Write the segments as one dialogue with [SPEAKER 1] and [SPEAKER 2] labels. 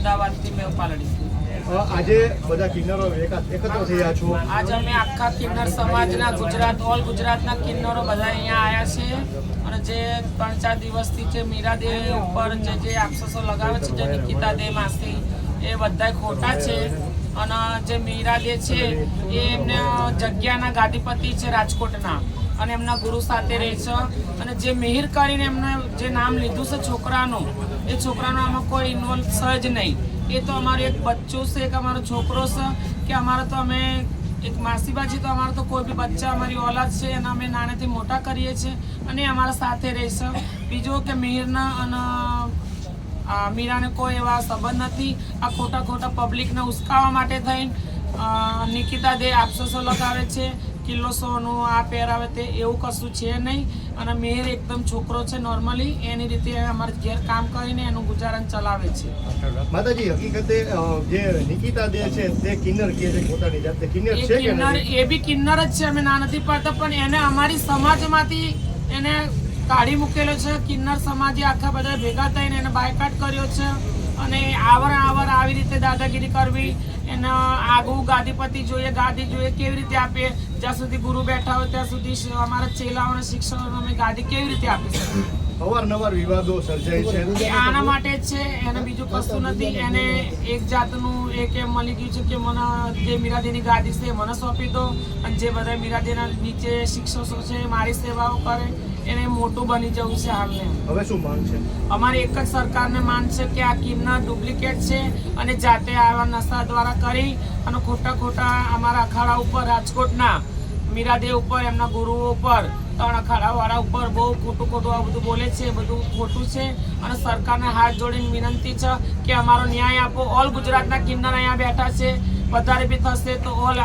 [SPEAKER 1] અમદાવાદથી મેં પાલડીથી।
[SPEAKER 2] આજે બધા કિન્નરો એકત્ર થયા છો?
[SPEAKER 1] આજે અમે આખા કિન્નર સમાજના ઓલ ગુજરાતના કિન્નરો બધા અહીંયા આવ્યા છે અને જે 3-4 દિવસથી જે મીરા દે ઉપર જે આક્ષેપો લગાવે છે, જે નિકિતા દે માસી, એ બધા ખોટા છે। અને જે મીરા દે છે એ એમને જગ્યાના ગાદીપતિ છે રાજકોટના, અને એમના ગુરુ સાથે રહે છે। અને જે મિહિર કરીને એમને જે નામ લીધું છે છોકરાનું, એ છોકરાનો આમાં કોઈ ઇન્વોલ્વ છે જ નહીં। એ તો અમારું એક બચ્ચું છે, એક અમારો છોકરો છે કે અમારે તો અમે એક માસીબા છે, તો અમારે તો કોઈ બી બચ્ચા અમારી ઓલાદ છે અને અમે નાનેથી મોટા કરીએ છીએ અને અમારા સાથે રહેશે। બીજું કે મિહિરના અને મીરાને કોઈ એવા સંબંધ નથી। આ ખોટા પબ્લિકને ઉશ્કાવવા માટે થઈને નિકિતા દે આક્ષેપો લગાવે છે, કિલ્લો સોનું આ પહેરાવે તે, એવું કશું છે નહીં। અને મિહિર એકદમ છોકરો છે નોર્મલી, એની રીતે અમારે ઘેર કામ કરીને એનું ગુજારણ ચલાવે છે।
[SPEAKER 2] માતાજી, હકીકતે જે નિકિતા દે છે તે કિન્નર કહે છે, પોતાની જાતે કિન્નર છે કે નહીં?
[SPEAKER 1] એ બી કિન્નર જ છે, અમે ના નથી પાડતા, પણ એને અમારી સમાજમાંથી એને કાઢી મૂકેલો છે। કિન્નર સમાજે આખા બધા ભેગા થઈને એને બાયકાટ કર્યો છે અને આવર આવી રીતે દાદાગીરી કરવી, એને આગવું ગાદીપતિ જોઈએ, ગાદી જોઈએ, કેવી રીતે આપીએ? જ્યાં સુધી ગુરુ બેઠા હોય ત્યાં સુધી અમારા ચેલાઓને શિક્ષકોને અમે ગાદી કેવી રીતે આપી શકીએ?
[SPEAKER 2] અવારનવાર વિવાદો સર્જાય છે,
[SPEAKER 1] આના માટે જ છે, એને બીજું કશું નથી। એને એક જાતનું એક એમ મળી ગયું છે કે મને જે મીરાદેની ગાદી છે મને સોંપી દો, અને જે બધા મીરાદેના નીચે શિક્ષકો છે મારી સેવાઓ કરે, એને મોટું બની જવું છે હાલને।
[SPEAKER 2] હવે શું માંગ છે? અમારી
[SPEAKER 1] એક જ સરકારને માંગ છે કે આ કિન્નર ડુપ્લિકેટ છે અને જાતે આવા નશા દ્વારા કરી અને ખોટા અમારા અખાડા ઉપર, રાજકોટના મીરાદેવ ઉપર, એમના ગુરુઓ ઉપર, 3 અખાડાવાળા ઉપર બહુ ખોટું આ બધું બોલે છે, બધું ખોટું છે। અને સરકારને હાથ જોડીને વિનંતી છે કે અમારો ન્યાય આપો। ઓલ ગુજરાતના કિન્નર અહીંયા બેઠા છે, વધારે બી થશે તો ઓલ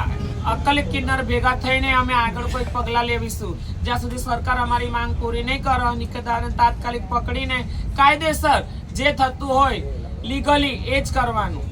[SPEAKER 1] અકલિત કિન્નર ભેગા થઈને અમે આગળ કોઈ પગલાં લેવીશું। જ્યાં સુધી સરકાર અમારી માંગ પૂરી નહીં કરે, નિકિતાને તાત્કાલિક પકડીને કાયદેસર જે થતું હોય લીગલી એ જ કરવાનું।